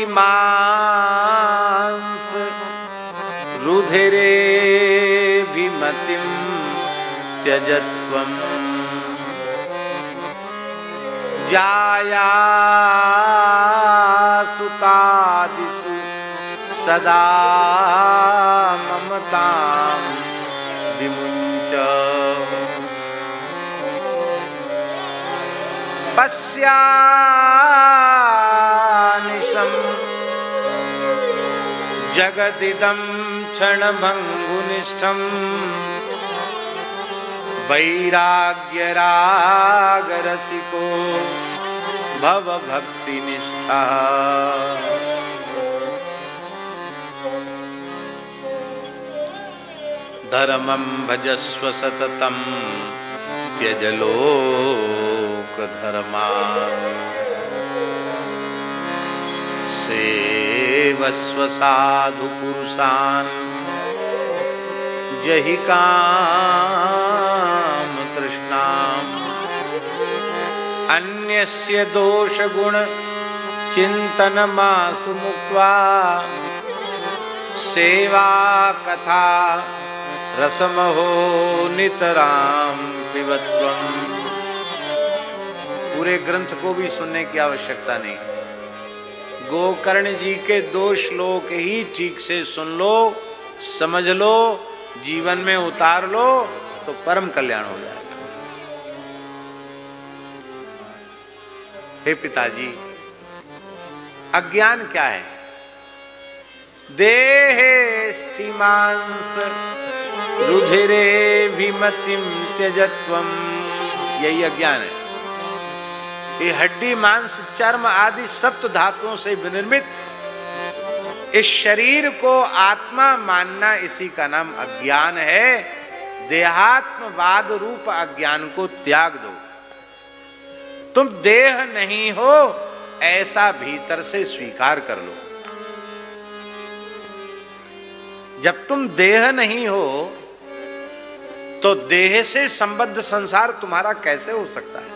मांस रुधिरे विमतिं त्यजत्वम् जाया सुतादिषु सदा ममतां विमुञ्च पश्यानिशं जगदिदं क्षणभङ्गुनिष्ठं वैराग्यरागरसिको भवभक्तिनिष्ठः धर्मं भजस्व सततं त्यज लोकधर्मान् सेवस्व साधु पुरुषान् जहि काम तृष्णाम् अन्यस्य दोष गुण चिंतनमासु मुक्त्वा सेवा कथा रसमहो नितराम पिबत्वम्। पूरे ग्रंथ को भी सुनने की आवश्यकता नहीं, गोकर्ण जी के दो श्लोक ही ठीक से सुन लो, समझ लो, जीवन में उतार लो तो परम कल्याण हो जाएगा। हे पिताजी, अज्ञान क्या है? देहे स्थिमांस रुधिरे विमतिं त्यजत्वम, यही अज्ञान है। ये हड्डी मांस चर्म आदि सप्त धातुओं से विनिर्मित इस शरीर को आत्मा मानना, इसी का नाम अज्ञान है। देहात्मवाद रूप अज्ञान को त्याग दो। तुम देह नहीं हो ऐसा भीतर से स्वीकार कर लो। जब तुम देह नहीं हो तो देह से संबद्ध संसार तुम्हारा कैसे हो सकता है?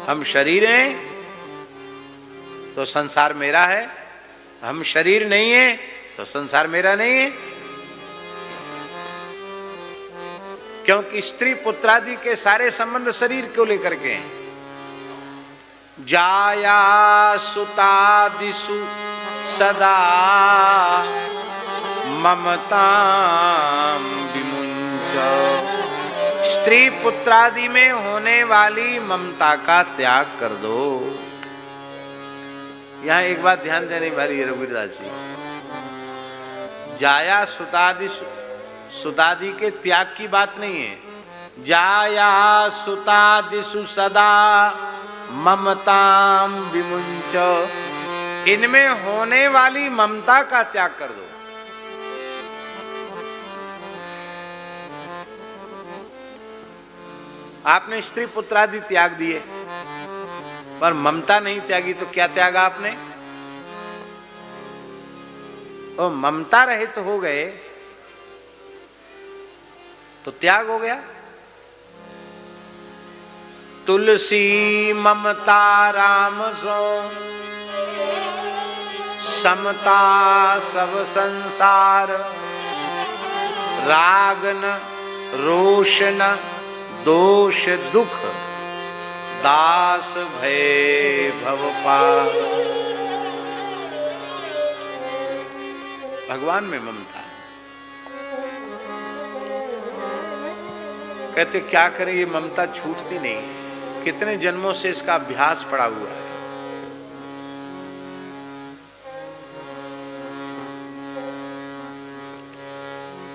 हम शरीर हैं तो संसार मेरा है, हम शरीर नहीं है तो संसार मेरा नहीं है। क्योंकि स्त्री पुत्रादि के सारे संबंध शरीर को लेकर के हैं। जाया सुतादिषु सदा ममतां विमुञ्च, स्त्री पुत्रादि में होने वाली ममता का त्याग कर दो। यहां एक बात ध्यान देने वाली है रघुवीरदास जी, जाया सुतादि के त्याग की बात नहीं है। जाया सुतादिषु सदा ममतां विमुञ्च, इनमें होने वाली ममता का त्याग कर दो। आपने स्त्री पुत्रादि त्याग दिए पर ममता नहीं त्यागी, तो क्या त्यागा आपने? और ममता रहित तो हो गए तो त्याग हो गया। तुलसी ममता राम सो समता सब संसार, राग न रोष न दोष दुख, दास भय भव पार। भगवान में ममता। कहते क्या करें, ये ममता छूटती नहीं है। कितने जन्मों से इसका अभ्यास पड़ा हुआ है।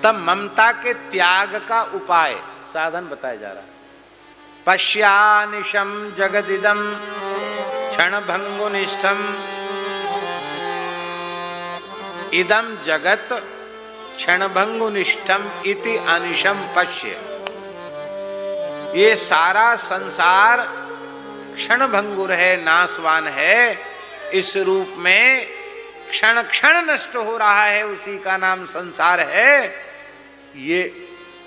तब ममता के त्याग का उपाय साधन बताया जा रहा है। पश्यानिशम जगदिदम क्षणभंगुनिष्ठम, इदम जगत क्षणभंगुनिष्ठम इति अनिशम पश्य। ये सारा संसार क्षणभंगुर है, नाशवान है। इस रूप में क्षण क्षण नष्ट हो रहा है, उसी का नाम संसार है। ये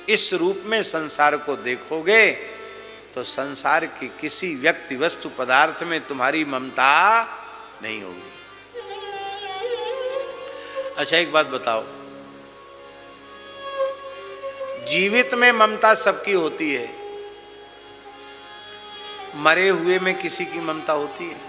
इस रूप में संसार को देखोगे तो संसार की किसी व्यक्ति वस्तु पदार्थ में तुम्हारी ममता नहीं होगी। अच्छा एक बात बताओ, जीवित में ममता सबकी होती है, मरे हुए में किसी की ममता होती है?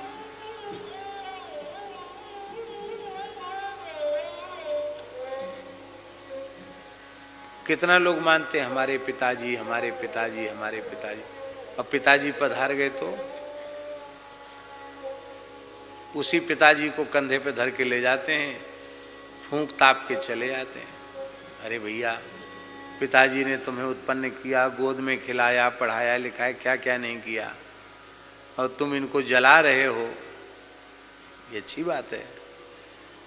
कितना लोग मानते हैं हमारे पिताजी हमारे पिताजी हमारे पिताजी, और पिताजी पधार गए तो उसी पिताजी को कंधे पे धर के ले जाते हैं, फूंक ताप के चले जाते हैं। अरे भैया, पिताजी ने तुम्हें उत्पन्न किया, गोद में खिलाया, पढ़ाया लिखाया, क्या क्या नहीं किया, और तुम इनको जला रहे हो, ये अच्छी बात है।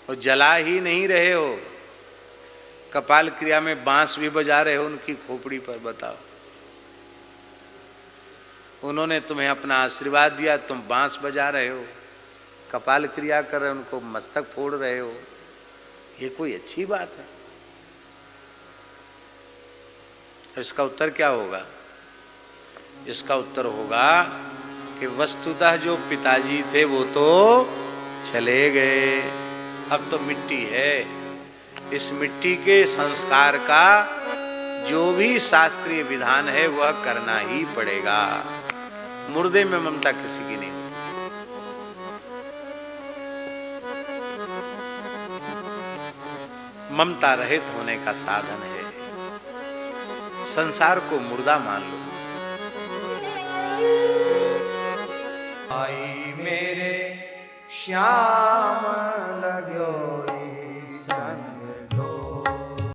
और जला ही नहीं रहे हो, कपाल क्रिया में बांस भी बजा रहे हो उनकी खोपड़ी पर। बताओ, उन्होंने तुम्हें अपना आशीर्वाद दिया, तुम बांस बजा रहे हो, कपाल क्रिया कर रहे हो, उनको मस्तक फोड़ रहे हो, ये कोई अच्छी बात है? इसका उत्तर क्या होगा? इसका उत्तर होगा कि वस्तुतः जो पिताजी थे वो तो चले गए, अब तो मिट्टी है। इस मिट्टी के संस्कार का जो भी शास्त्रीय विधान है वह करना ही पड़ेगा। मुर्दे में ममता किसी की नहीं होती। ममता रहित होने का साधन है, संसार को मुर्दा मान लो। आई मेरे श्याम लगो